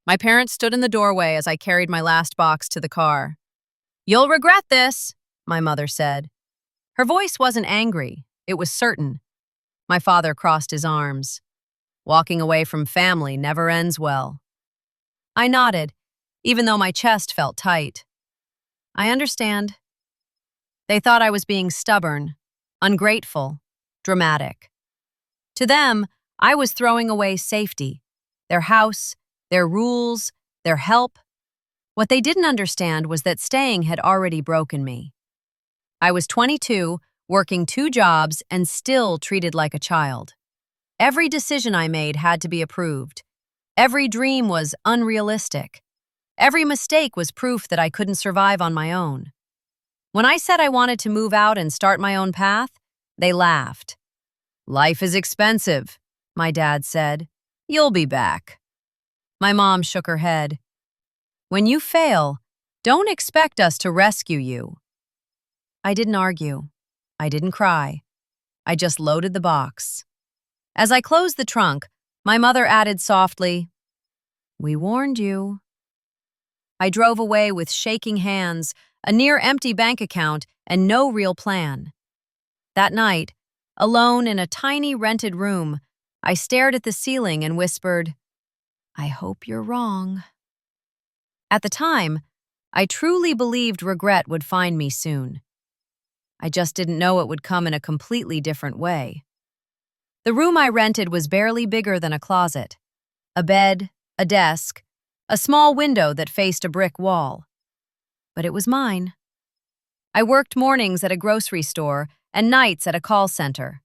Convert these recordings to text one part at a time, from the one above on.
My parents stood in the doorway as I carried my last box to the car. "You'll regret this," my mother said. Her voice wasn't angry, it was certain. My father crossed his arms. Walking away from family never ends well. I nodded, even though my chest felt tight. I understand. They thought I was being stubborn, ungrateful, dramatic. To them, I was throwing away safety, their house, their rules, their help. What they didn't understand was that staying had already broken me. I was 22, working 2 jobs, and still treated like a child. Every decision I made had to be approved. Every dream was unrealistic. Every mistake was proof that I couldn't survive on my own. When I said I wanted to move out and start my own path, they laughed. "Life is expensive," my dad said. "You'll be back." My mom shook her head. "When you fail, don't expect us to rescue you." I didn't argue. I didn't cry. I just loaded the box. As I closed the trunk, my mother added softly, "We warned you." I drove away with shaking hands, a near-empty bank account, and no real plan. That night, alone in a tiny rented room, I stared at the ceiling and whispered, "I hope you're wrong." At the time, I truly believed regret would find me soon. I just didn't know it would come in a completely different way. The room I rented was barely bigger than a closet. A bed, a desk, a small window that faced a brick wall. But it was mine. I worked mornings at a grocery store and nights at a call center.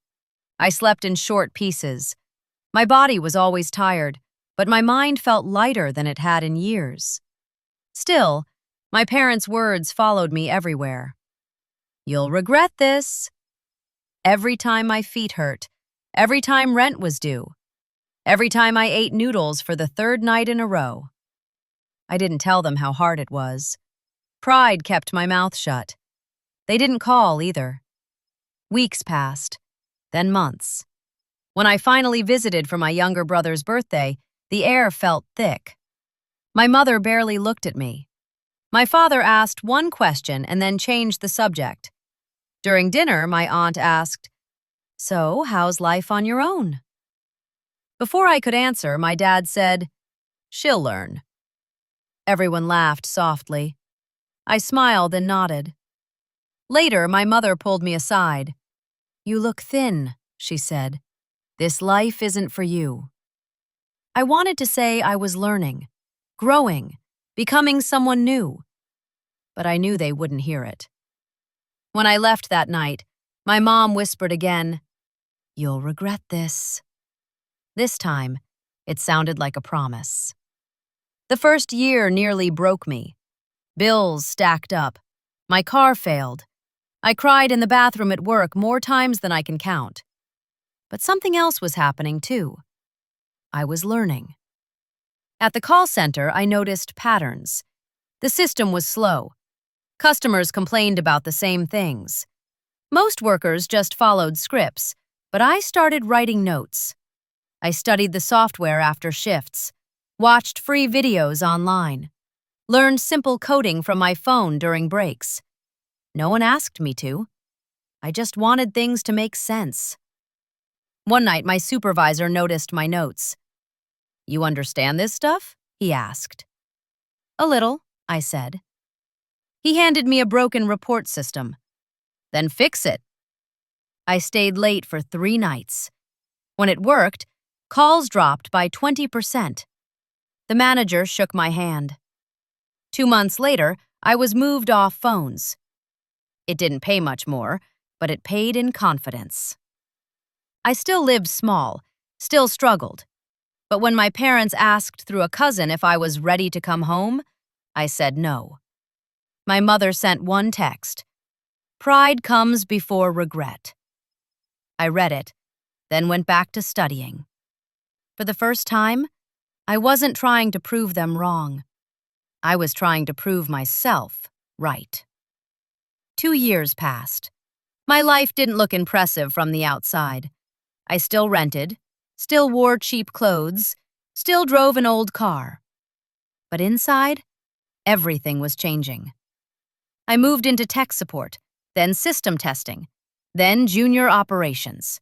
I slept in short pieces. My body was always tired, but my mind felt lighter than it had in years. Still, my parents' words followed me everywhere. "You'll regret this." Every time my feet hurt, every time rent was due, every time I ate noodles for the 3rd night in a row. I didn't tell them how hard it was. Pride kept my mouth shut. They didn't call either. Weeks passed, then months. When I finally visited for my younger brother's birthday, the air felt thick. My mother barely looked at me. My father asked one question and then changed the subject. During dinner, my aunt asked, "So, how's life on your own?" Before I could answer, my dad said, "She'll learn." Everyone laughed softly. I smiled and nodded. Later, my mother pulled me aside. "You look thin," she said. "This life isn't for you." I wanted to say I was learning, growing, becoming someone new. But I knew they wouldn't hear it. When I left that night, my mom whispered again, "You'll regret this." This time, it sounded like a promise. The first year nearly broke me. Bills stacked up. My car failed. I cried in the bathroom at work more times than I can count. But something else was happening too. I was learning. At the call center, I noticed patterns. The system was slow. Customers complained about the same things. Most workers just followed scripts, but I started writing notes. I studied the software after shifts, watched free videos online, learned simple coding from my phone during breaks. No one asked me to. I just wanted things to make sense. One night, my supervisor noticed my notes. "You understand this stuff?" he asked. "A little," I said. He handed me a broken report system. "Then fix it." I stayed late for 3 nights. When it worked, calls dropped by 20%. The manager shook my hand. 2 months later, I was moved off phones. It didn't pay much more, but it paid in confidence. I still lived small, still struggled. But when my parents asked through a cousin if I was ready to come home, I said no. My mother sent one text. "Pride comes before regret." I read it, then went back to studying. For the first time, I wasn't trying to prove them wrong. I was trying to prove myself right. 2 years passed. My life didn't look impressive from the outside. I still rented, still wore cheap clothes, still drove an old car. But inside, everything was changing. I moved into tech support, then system testing, then junior operations.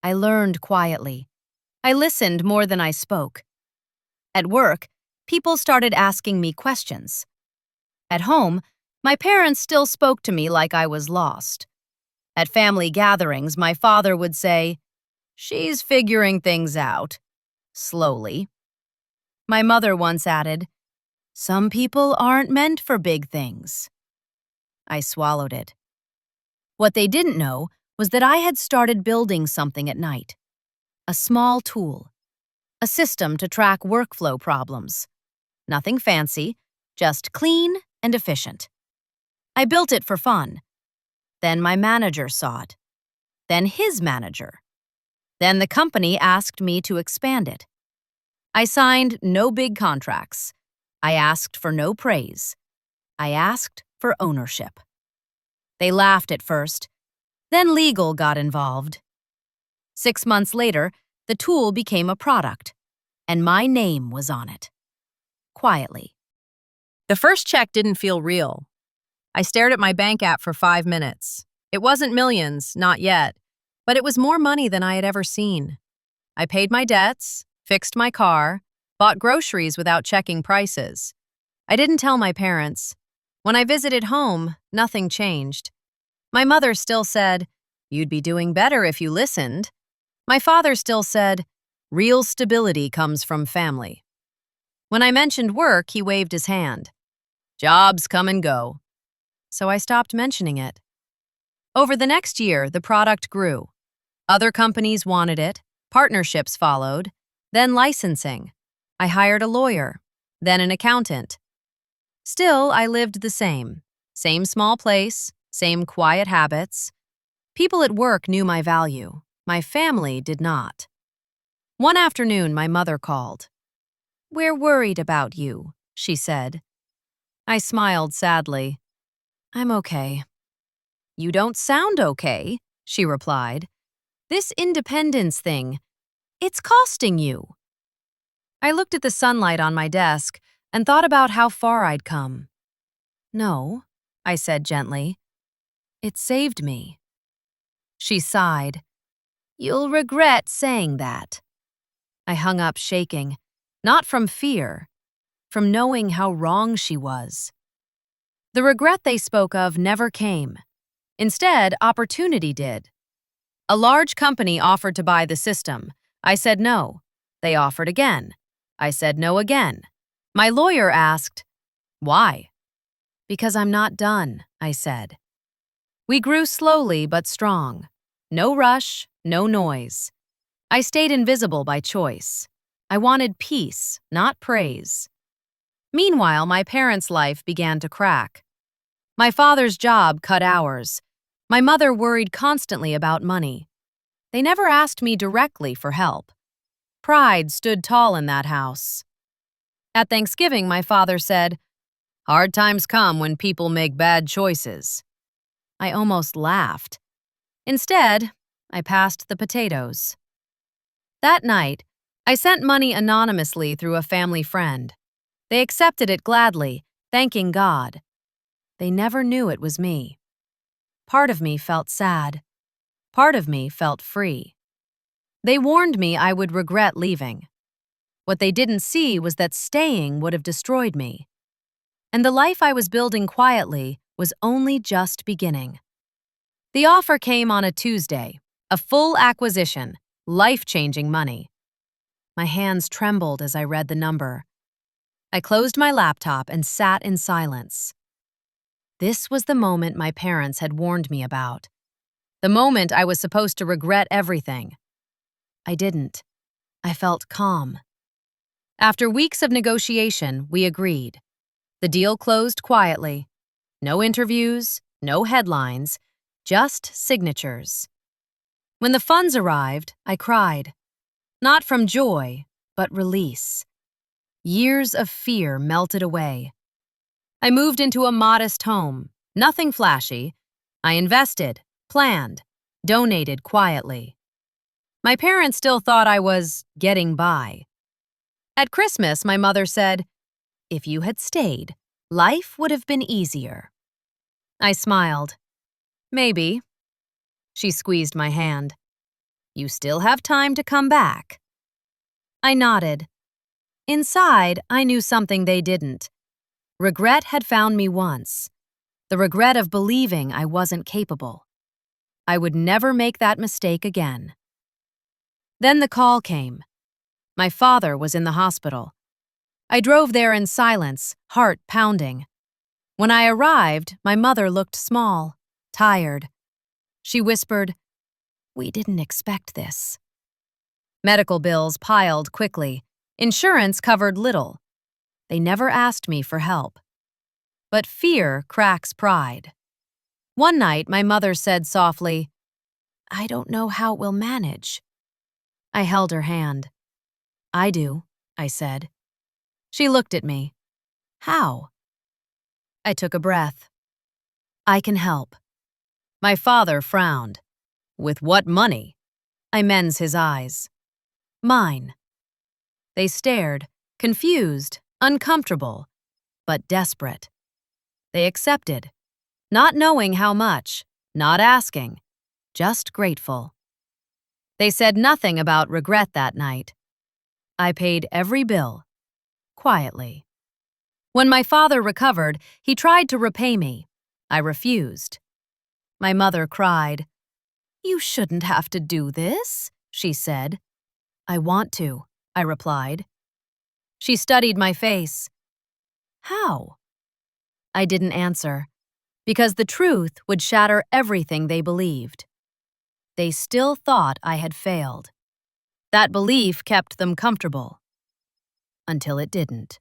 I learned quietly. I listened more than I spoke. At work, people started asking me questions. At home, my parents still spoke to me like I was lost. At family gatherings, my father would say, "She's figuring things out." Slowly. My mother once added, "Some people aren't meant for big things." I swallowed it. What they didn't know was that I had started building something at night. A small tool. A system to track workflow problems. Nothing fancy, just clean and efficient. I built it for fun. Then my manager saw it. Then his manager. Then the company asked me to expand it. I signed no big contracts. I asked for no praise. I asked for ownership. They laughed at first. Then legal got involved. 6 months later, the tool became a product, and my name was on it. Quietly. The first check didn't feel real. I stared at my bank app for 5 minutes. It wasn't millions, not yet, but it was more money than I had ever seen. I paid my debts, fixed my car, bought groceries without checking prices. I didn't tell my parents. When I visited home, nothing changed. My mother still said, "You'd be doing better if you listened." My father still said, "Real stability comes from family." When I mentioned work, he waved his hand. "Jobs come and go." So I stopped mentioning it. Over the next year, the product grew. Other companies wanted it, partnerships followed, then licensing. I hired a lawyer, then an accountant. Still, I lived the same. Same small place, same quiet habits. People at work knew my value. My family did not. One afternoon, my mother called. "We're worried about you," she said. I smiled sadly. "I'm okay." "You don't sound okay," she replied. "This independence thing, it's costing you." I looked at the sunlight on my desk and thought about how far I'd come. "No," I said gently. "It saved me." She sighed. "You'll regret saying that." I hung up shaking, not from fear, from knowing how wrong she was. The regret they spoke of never came. Instead, opportunity did. A large company offered to buy the system. I said no. They offered again. I said no again. My lawyer asked, "Why?" "Because I'm not done," I said. We grew slowly but strong. No rush, no noise. I stayed invisible by choice. I wanted peace, not praise. Meanwhile, my parents' life began to crack. My father's job cut hours. My mother worried constantly about money. They never asked me directly for help. Pride stood tall in that house. At Thanksgiving, my father said, "Hard times come when people make bad choices." I almost laughed. Instead, I passed the potatoes. That night, I sent money anonymously through a family friend. They accepted it gladly, thanking God. They never knew it was me. Part of me felt sad. Part of me felt free. They warned me I would regret leaving. What they didn't see was that staying would have destroyed me. And the life I was building quietly was only just beginning. The offer came on a Tuesday, a full acquisition, life-changing money. My hands trembled as I read the number. I closed my laptop and sat in silence. This was the moment my parents had warned me about. The moment I was supposed to regret everything. I didn't. I felt calm. After weeks of negotiation, we agreed. The deal closed quietly. No interviews, no headlines, just signatures. When the funds arrived, I cried. Not from joy, but release. Years of fear melted away. I moved into a modest home, nothing flashy. I invested, planned, donated quietly. My parents still thought I was getting by. At Christmas, my mother said, If you had stayed, life would have been easier. I smiled. Maybe. She squeezed my hand. You still have time to come back. I nodded. Inside, I knew something they didn't. Regret had found me once. The regret of believing I wasn't capable. I would never make that mistake again. Then the call came. My father was in the hospital. I drove there in silence, heart pounding. When I arrived, my mother looked small, tired. She whispered, "We didn't expect this." Medical bills piled quickly. Insurance covered little. They never asked me for help. But fear cracks pride. One night, my mother said softly, "I don't know how we'll manage." I held her hand. "I do," I said. She looked at me. "How?" I took a breath. "I can help." My father frowned. "With what money?" I mends his eyes. "Mine." They stared, confused, uncomfortable, but desperate. They accepted, not knowing how much, not asking, just grateful. They said nothing about regret that night. I paid every bill, quietly. When my father recovered, he tried to repay me. I refused. My mother cried. "You shouldn't have to do this," she said. "I want to," I replied. She studied my face. "How?" I didn't answer, because the truth would shatter everything they believed. They still thought I had failed. That belief kept them comfortable. Until it didn't.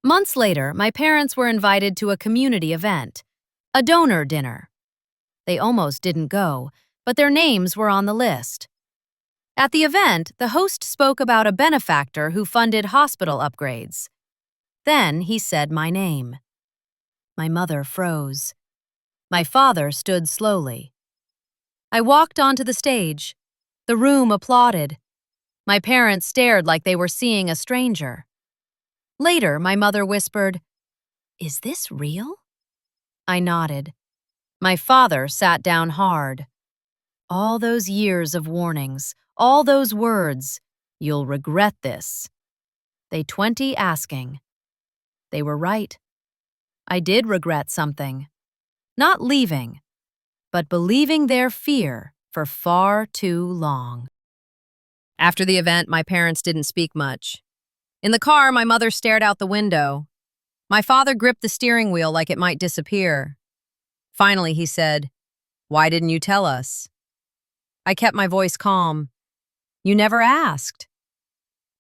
Months later, my parents were invited to a community event, a donor dinner. They almost didn't go, but their names were on the list. At the event, the host spoke about a benefactor who funded hospital upgrades. Then he said my name. My mother froze. My father stood slowly. I walked onto the stage. The room applauded. My parents stared like they were seeing a stranger. Later, my mother whispered, "Is this real?" I nodded. My father sat down hard. All those years of warnings, all those words, "You'll regret this." They 20 asking. They were right. I did regret something. Not leaving, but believing their fear for far too long. After the event, my parents didn't speak much. In the car, my mother stared out the window. My father gripped the steering wheel like it might disappear. Finally, he said, "Why didn't you tell us?" I kept my voice calm. "You never asked."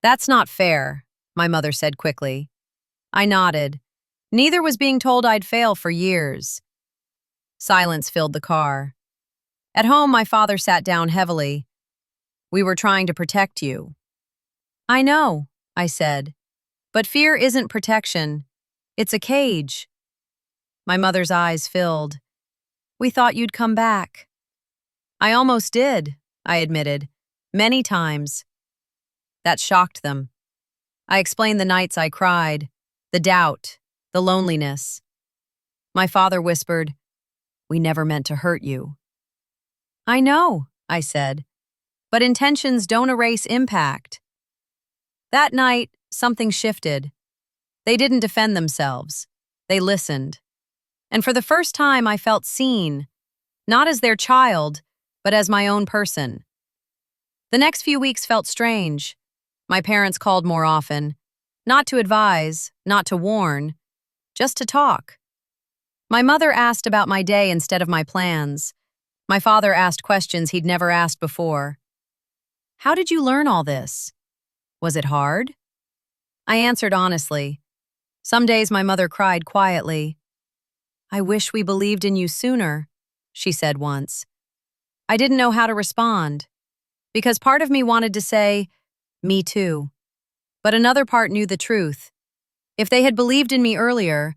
"That's not fair," my mother said quickly. I nodded. Neither was being told I'd fail for years. Silence filled the car. At home, my father sat down heavily. "We were trying to protect you." "I know," I said. "But fear isn't protection. It's a cage." My mother's eyes filled. "We thought you'd come back." "I almost did," I admitted. "Many times." That shocked them. I explained the nights I cried, the doubt, the loneliness. My father whispered, "We never meant to hurt you." "I know," I said, "but intentions don't erase impact." That night, something shifted. They didn't defend themselves. They listened. And for the first time, I felt seen, not as their child, but as my own person. The next few weeks felt strange. My parents called more often, not to advise, not to warn, just to talk. My mother asked about my day instead of my plans. My father asked questions he'd never asked before. "How did you learn all this? Was it hard?" I answered honestly. Some days my mother cried quietly. "I wish we believed in you sooner," she said once. I didn't know how to respond, because part of me wanted to say, "Me too." But another part knew the truth. If they had believed in me earlier,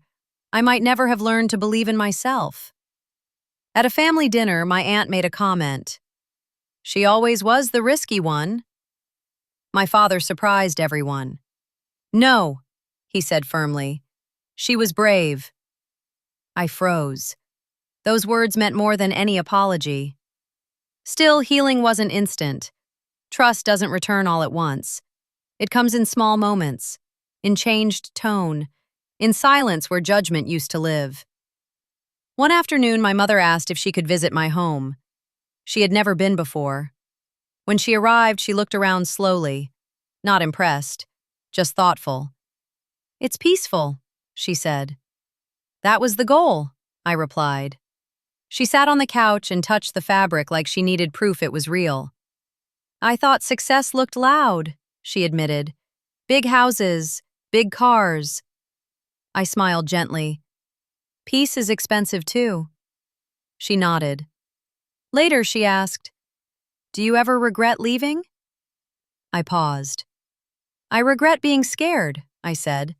I might never have learned to believe in myself. At a family dinner, my aunt made a comment. "She always was the risky one." My father surprised everyone. "No, he said firmly. She was brave. I froze. Those words meant more than any apology. Still, healing wasn't instant. Trust doesn't return all at once. It comes in small moments, in changed tone, in silence where judgment used to live. One afternoon, my mother asked if she could visit my home. She had never been before. When she arrived, she looked around slowly, not impressed, just thoughtful. "It's peaceful," she said. "That was the goal," I replied. She sat on the couch and touched the fabric like she needed proof it was real. "I thought success looked loud," she admitted. "Big houses, big cars." I smiled gently. "Peace is expensive too." She nodded. Later, she asked, "Do you ever regret leaving?" I paused. "I regret being scared," I said,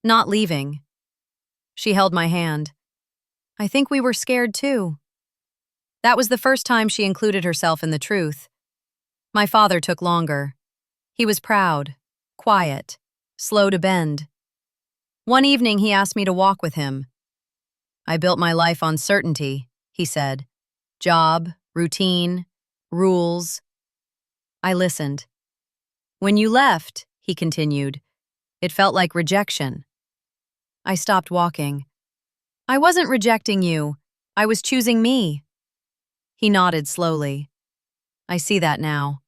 "not leaving." She held my hand. "I think we were scared too." That was the first time she included herself in the truth. My father took longer. He was proud, quiet, slow to bend. One evening, he asked me to walk with him. "I built my life on certainty," he said. "Job, routine, rules." I listened. "When you left," he continued, "it felt like rejection." I stopped walking. "I wasn't rejecting you. I was choosing me." He nodded slowly. "I see that now."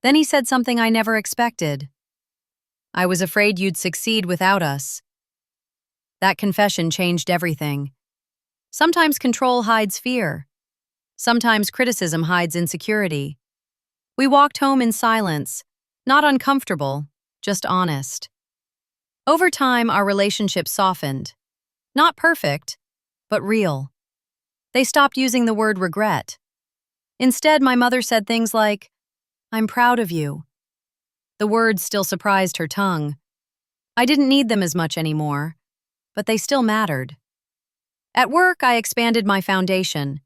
Then he said something I never expected. "I was afraid you'd succeed without us." That confession changed everything. Sometimes control hides fear. Sometimes criticism hides insecurity. We walked home in silence, not uncomfortable, just honest. Over time, our relationship softened. Not perfect, but real. They stopped using the word regret. Instead, my mother said things like, "I'm proud of you." The words still surprised her tongue. I didn't need them as much anymore, but they still mattered. At work, I expanded my foundation,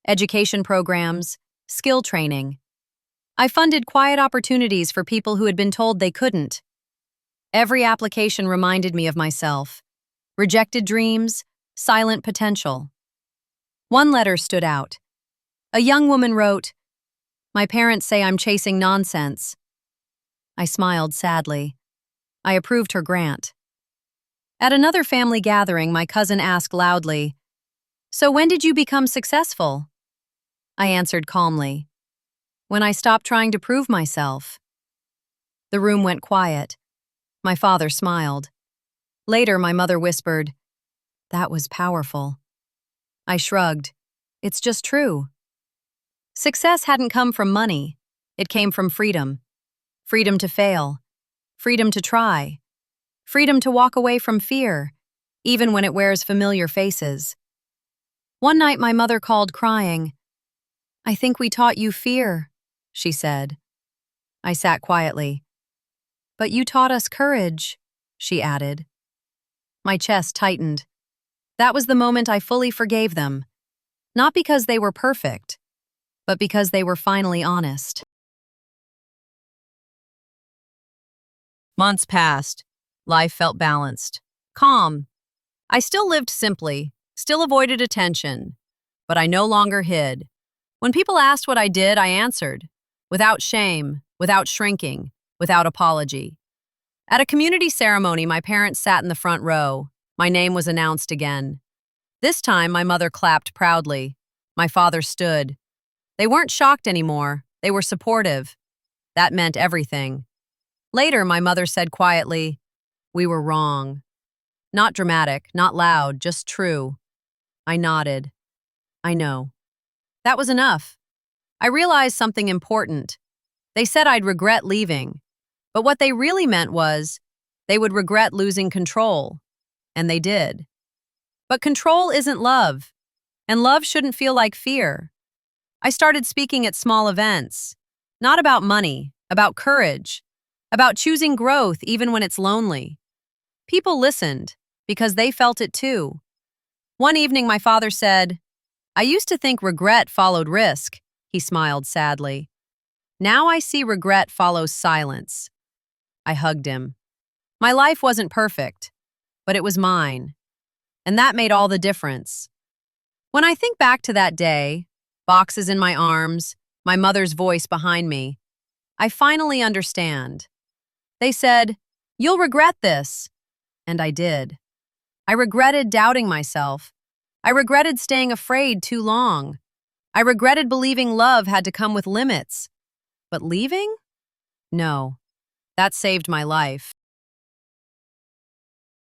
education programs, skill training. I funded quiet opportunities for people who had been told they couldn't. Every application reminded me of myself. Rejected dreams, silent potential. One letter stood out. A young woman wrote, "My parents say I'm chasing nonsense." I smiled sadly. I approved her grant. At another family gathering, my cousin asked loudly, "So when did you become successful?" I answered calmly, "When I stopped trying to prove myself." The room went quiet. My father smiled. Later, my mother whispered, "That was powerful." I shrugged. "It's just true." Success hadn't come from money. It came from freedom. Freedom to fail. Freedom to try. Freedom to walk away from fear, even when it wears familiar faces. One night, my mother called crying. "I think we taught you fear," she said. I sat quietly. "But you taught us courage," she added. My chest tightened. That was the moment I fully forgave them. Not because they were perfect, but because they were finally honest. Months passed. Life felt balanced. Calm. I still lived simply, still avoided attention, but I no longer hid. When people asked what I did, I answered, without shame, without shrinking, without apology. At a community ceremony, my parents sat in the front row. My name was announced again. This time, my mother clapped proudly. My father stood. They weren't shocked anymore. They were supportive. That meant everything. Later, my mother said quietly, "We were wrong." Not dramatic, not loud, just true. I nodded. I know. That was enough. I realized something important. They said I'd regret leaving, but what they really meant was they would regret losing control, and they did. But control isn't love, and love shouldn't feel like fear. I started speaking at small events, not about money, about courage, about choosing growth even when it's lonely. People listened because they felt it too. One evening, my father said, "I used to think regret followed risk." He smiled sadly. "Now I see regret follows silence." I hugged him. My life wasn't perfect, but it was mine, and that made all the difference. When I think back to that day, boxes in my arms, my mother's voice behind me, I finally understand. They said, "You'll regret this." And I did. I regretted doubting myself. I regretted staying afraid too long. I regretted believing love had to come with limits. But leaving? No. That saved my life.